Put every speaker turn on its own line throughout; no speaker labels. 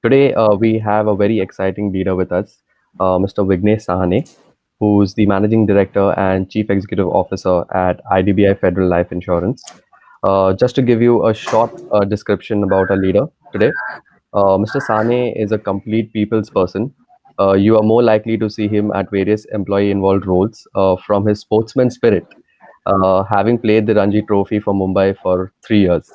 Today, we have a very exciting leader with us, Mr. Vignesh Sahane, who's the Managing Director and Chief Executive Officer at IDBI Federal Life Insurance. Just to give you a short description about our leader today, Mr. Sane is a complete people's person. You are more likely to see him at various employee involved roles from his sportsman spirit, having played the Ranji Trophy for Mumbai for 3 years.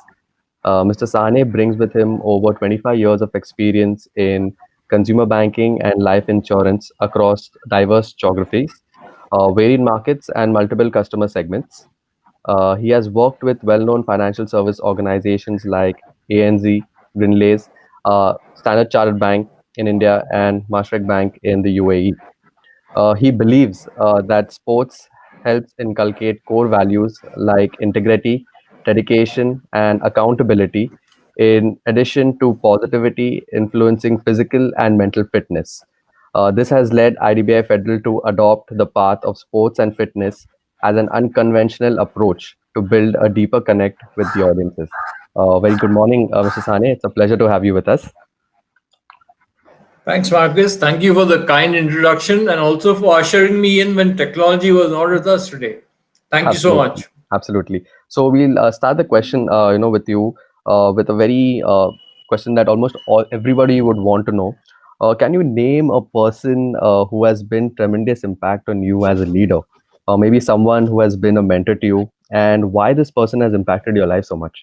Mr. Sane brings with him over 25 years of experience in consumer banking and life insurance across diverse geographies, varied markets, and multiple customer segments. He has worked with well-known financial service organizations like ANZ, Grindlays, Standard Chartered Bank in India, and Mashreq Bank in the UAE. He believes that sports helps inculcate core values like integrity, dedication, and accountability, in addition to positivity influencing physical and mental fitness. This has led IDBI Federal to adopt the path of sports and fitness as an unconventional approach to build a deeper connect with the audiences. Very good morning, Mr. Sane. It's a pleasure to have you with us.
Thanks, Marcus. Thank you for the kind introduction and also for ushering me in when technology was not with us today. Thank you so
Absolutely,
much.
absolutely. So we'll start the question, with you, with a very question that almost everybody would want to know. Can you name a person who has been tremendous impact on you as a leader, or maybe someone who has been a mentor to you, and why this person has impacted your life so much?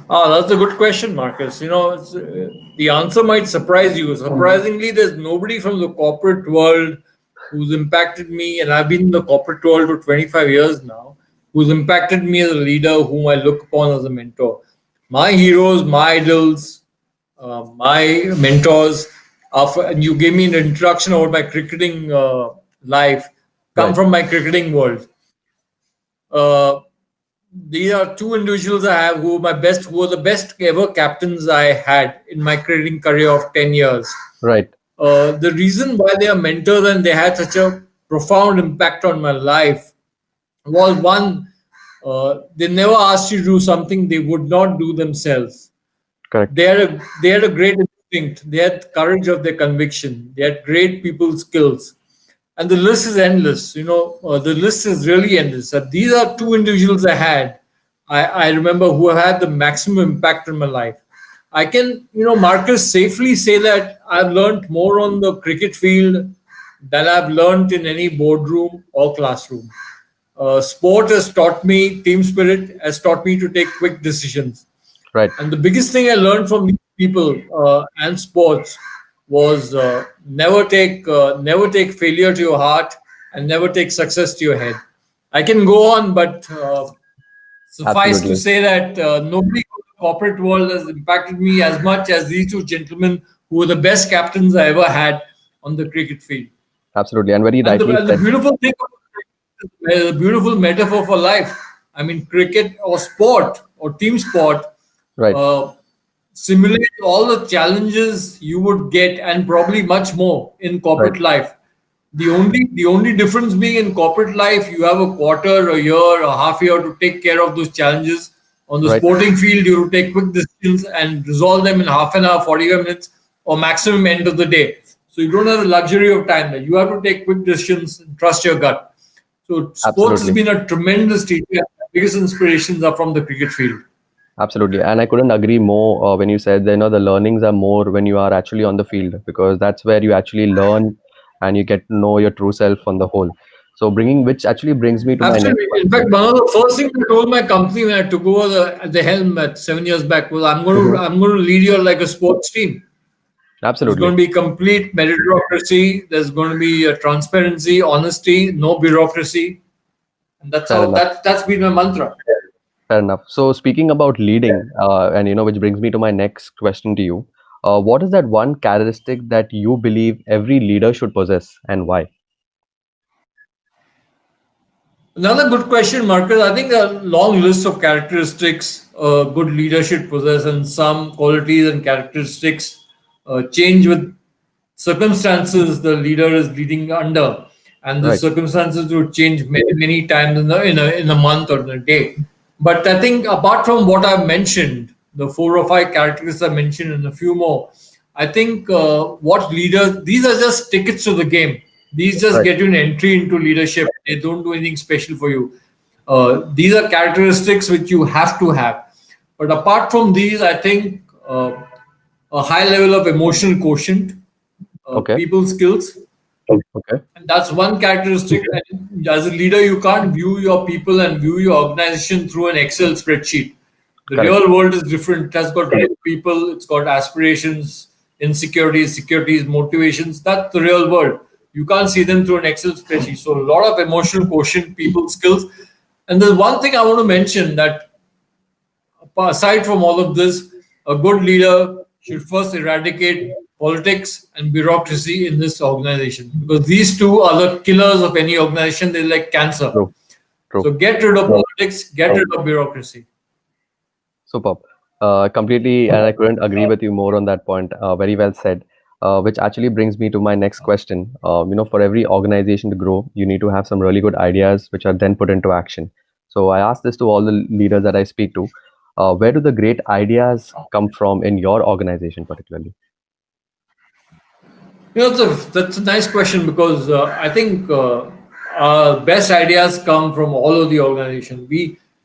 That's a good question, Marcus. The answer might surprise you. Surprisingly, there's nobody from the corporate world who's impacted me, and I've been in the corporate world for 25 years now, who's impacted me as a leader whom I look upon as a mentor. My heroes, my idols, my mentors, and you gave me an introduction about my cricketing life, come
Right,
from my cricketing world. Uh, these are two individuals I have who were the best ever captains I had in my cricketing career of 10 years.
right,
The reason why they are mentors and they had such a profound impact on my life was one, they never asked you to do something they would not do themselves.
correct,
They had a great instinct. They had courage of their conviction. They had great people skills, and the list is endless. The list is really endless. These are two individuals I had. I remember who have had the maximum impact on my life. I can, Marcus, safely say that I've learned more on the cricket field than I've learned in any boardroom or classroom. Sport has taught me, team spirit has taught me to take quick decisions.
right,
And the biggest thing I learned from these people and sports was never take failure to your heart and never take success to your head. I can go on, but suffice to
absolutely.
say that nobody in the corporate world has impacted me as much as these two gentlemen who were the best captains I ever had on the cricket field.
Absolutely, and very
And the,
rightly
and the
said.
beautiful thing about cricket is a beautiful metaphor for life. I mean, cricket or sport or team sport
Right,
uh, simulate all the challenges you would get and probably much more in
right,
corporate life. The only difference being in corporate life, you have a quarter, a year, a half year to take care of those challenges. On the
right.
sporting field, you have to take quick decisions and resolve them in half an hour, 45 minutes, or maximum end of the day. So you don't have the luxury of time there. You have to take quick decisions and trust your gut. So sports has
Absolutely.
been a tremendous teacher. The biggest inspirations are from the cricket field.
Absolutely. And I couldn't agree more when you said that, the learnings are more when you are actually on the field, because that's where you actually learn and you get to know your true self on the whole. So which actually brings me to my next
Absolutely. In fact,
question.
one of the first things I told my company when I took over the helm at 7 years back was I'm going to
Mhm.
I'm going to lead you like a sports team. There's going
Absolutely.
to be complete meritocracy. There's going to be transparency, honesty, no bureaucracy, and that's
Fair
how
enough.
that's been my mantra.
Fair enough. So speaking about leading, and which brings me to my next question to you. What is that one characteristic that you believe every leader should possess, and why?
Another good question, Marcus. I think a long list of characteristics good leadership possess, and some qualities and characteristics change with circumstances the leader is leading under, and the
Right.
circumstances would change many times in a month or in a day. But I think apart from what I've mentioned, the 4 or 5 characteristics I mentioned and a few more, I think what leaders, these are just tickets to the game. These just
Right.
get you an entry into leadership. They don't do anything special for you. These are characteristics which you have to have. But apart from these, I think a high level of emotional quotient,
Okay.
people skills,
Okay.
and that's one characteristic. And as a leader, you can't view your people and view your organization through an Excel spreadsheet. The
Correct.
real world is different. It has got real people, it's got aspirations, insecurities, securities, motivations. That's the real world. You can't see them through an Excel spreadsheet. So, a lot of emotional quotient, people skills. And there's one thing I want to mention that aside from all of this, a good leader should first eradicate politics and bureaucracy in this organization because these two are the killers of any organization. They're like cancer.
True.
So
True.
get rid of politics, get rid of bureaucracy.
Superb. Completely, and I couldn't agree with you more on that point. Very well said. Which actually brings me to my next question. For every organization to grow, you need to have some really good ideas, which are then put into action. So I ask this to all the leaders that I speak to. Where do the great ideas come from in your organization, particularly?
That's a nice question because I think our best ideas come from all of the organization.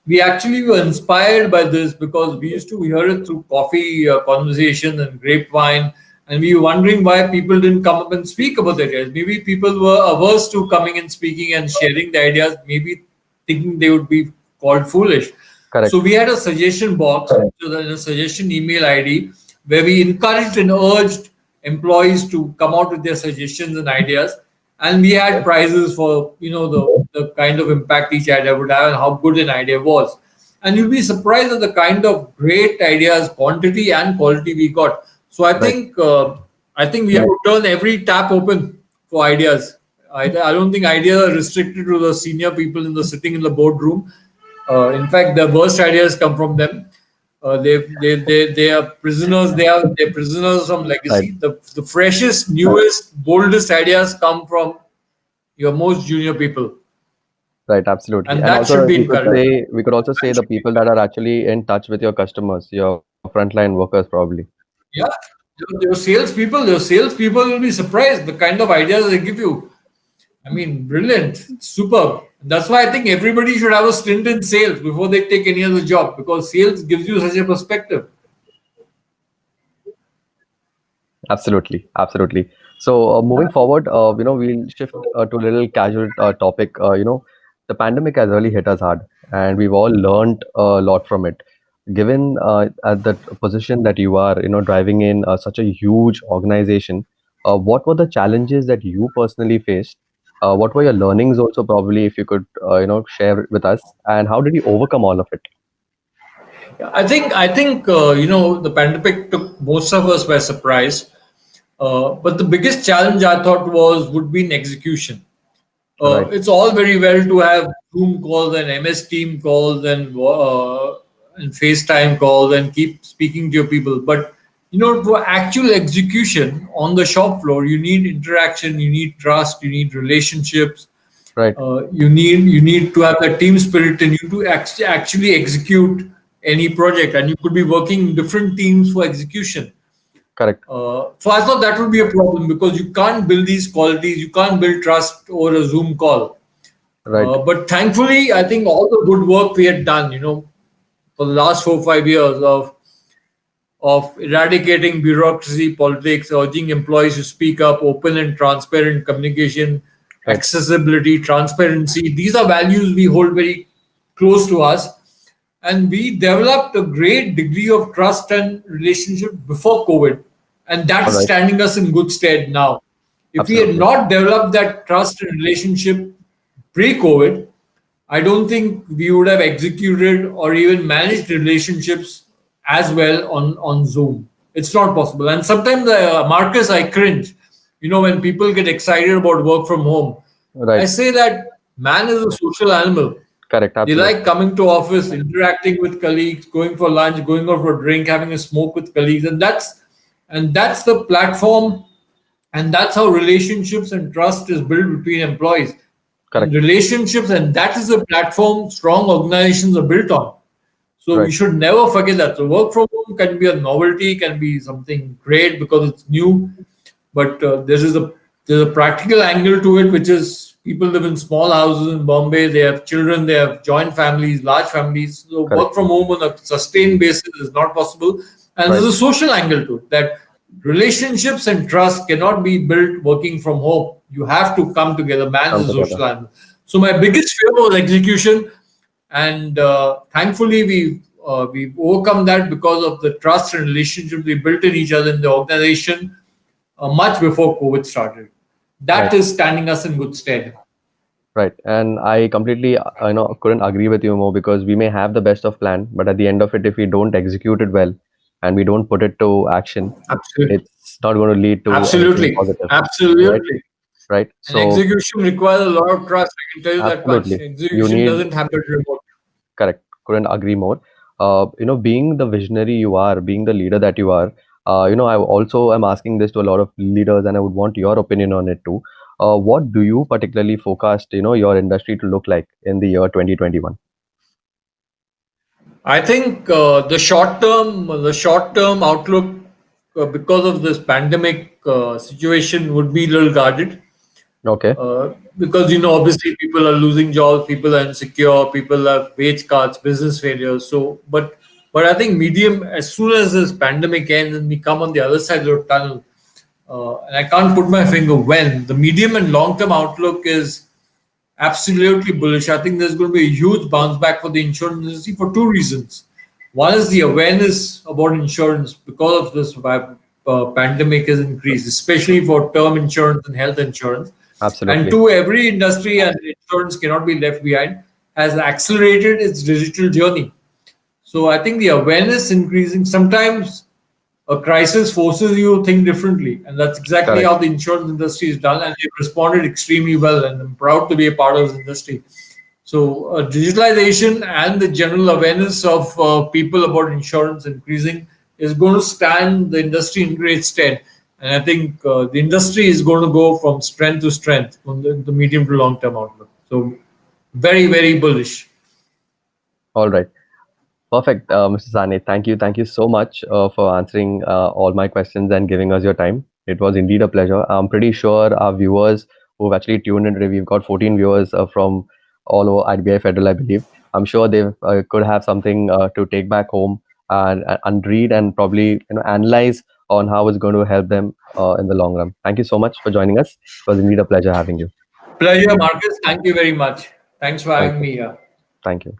We actually were inspired by this because we used to hear it through coffee conversation and grapevine, and we were wondering why people didn't come up and speak about their ideas. Maybe people were averse to coming and speaking and sharing the ideas, maybe thinking they would be called foolish.
Correct.
So we had a suggestion box, a suggestion email ID, where we encouraged and urged employees to come out with their suggestions and ideas. And we had prizes for the kind of impact each idea would have and how good an idea was. And you'll be surprised at the kind of great ideas, quantity and quality we got. So
Right.
I think we have to turn every tap open for ideas. I don't think ideas are restricted to the senior people in the sitting in the boardroom. In fact, the worst ideas come from them. They are prisoners. They're prisoners from
Right.
legacy. The freshest, newest, boldest ideas come from your most junior people,
Right. Absolutely.
and
And
that
also,
should be encouraged.
we could also say the people that are actually in touch with your customers, your frontline workers, probably.
Yeah, your salespeople will be surprised the kind of ideas they give you. I mean, brilliant, superb. That's why I think everybody should have a stint in sales before they take any other job because sales gives you such a perspective.
Absolutely, absolutely. So moving forward, we'll shift to a little casual topic. The pandemic has really hit us hard, and we've all learned a lot from it. Given at the position that you are, driving in such a huge organization, what were the challenges that you personally faced? What were your learnings also, probably, if you could, share with us, and how did you overcome all of it?
I think the pandemic took most of us by surprise. But the biggest challenge I thought would be in execution.
Right,
It's all very well to have Zoom calls and MS Team calls and FaceTime calls and keep speaking to your people. But for actual execution on the shop floor, you need interaction, you need trust, you need relationships.
right,
You need to have that team spirit, and you to actually execute any project. And you could be working in different teams for execution.
correct,
So I thought that would be a problem because you can't build these qualities, you can't build trust over a Zoom call.
right,
But thankfully, I think all the good work we had done, for the last 4 or 5 years of eradicating bureaucracy, politics, urging employees to speak up, open and transparent communication,
right,
accessibility, transparency. These are values we hold very close to us. And we developed a great degree of trust and relationship before COVID. And
all
that's
right,
standing us in good stead now. If we had
absolutely,
not developed that trust and relationship pre-COVID, I don't think we would have executed or even managed relationships as well on Zoom. It's not possible. And sometimes, Marcus, I cringe. When people get excited about work from home, I
right,
say that man is a social animal.
correct,
They
absolutely,
like coming to office, interacting with colleagues, going for lunch, going out for a drink, having a smoke with colleagues, and that's the platform, and that's how relationships and trust is built between employees and
correct,
relationships, and that is the platform strong organizations are built on. So we
Right.
should never forget that. So work from home can be a novelty, can be something great because it's new, but there's a practical angle to it, which is people live in small houses in Bombay. They have children, they have joint families, large families. So work
Correct.
from home on a sustained basis is not possible. And there's
Right.
a social angle to it that relationships and trust cannot be built working from home. You have to come together. Man
Come
is a
together.
social animal. So my biggest fear was execution, and thankfully we've overcome that because of the trust and relationship we built in each other in the organization much before COVID started.
Right.
That is standing us in good stead.
Right. And I completely, couldn't agree with you more, because we may have the best of plan, but at the end of it, if we don't execute it well and we don't put it to action,
Absolutely.
it's not going to lead to anything
Absolutely.
positive. Right.
Absolutely.
Right.
And
So
execution requires a lot of trust. I can tell you that much.
absolutely, you
Execution
need,
doesn't happen remote.
correct. Couldn't agree more. Being the visionary you are, being the leader that you are, I also am asking this to a lot of leaders, and I would want your opinion on it too. What do you particularly forecast, your industry to look like in the year 2021?
I think the short term outlook because of this pandemic situation would be a little guarded.
Okay.
Because obviously people are losing jobs, people are insecure, people have wage cuts, business failures. So, but I think medium, as soon as this pandemic ends and we come on the other side of the tunnel, and I can't put my finger when, the medium and long term outlook is absolutely bullish. I think there's going to be a huge bounce back for the insurance industry for two reasons. One is the awareness about insurance because of this pandemic has increased, especially for term insurance and health insurance. And
Absolutely.
two, every industry and insurance cannot be left behind, has accelerated its digital journey. So I think the awareness increasing. Sometimes a crisis forces you to think differently, and that's exactly
Correct.
how the insurance industry is done, and they've responded extremely well. And I'm proud to be a part of this industry. So digitalization and the general awareness of people about insurance increasing is going to stand the industry in great stead. And I think the industry is going to go from strength to strength on the medium to long term outlook. So very, very bullish.
All right. Perfect, Mr. Sane. Thank you. Thank you so much for answering all my questions and giving us your time. It was indeed a pleasure. I'm pretty sure our viewers who've actually tuned in today, we've got 14 viewers from all over IDBI Federal, I believe. I'm sure they could have something to take back home and read and probably analyze on how it's going to help them in the long run. Thank you so much for joining us. It was indeed a pleasure having you.
Pleasure, Marcus. Thank you very much. Thanks for
Thank
having
you.
me here.
Thank you.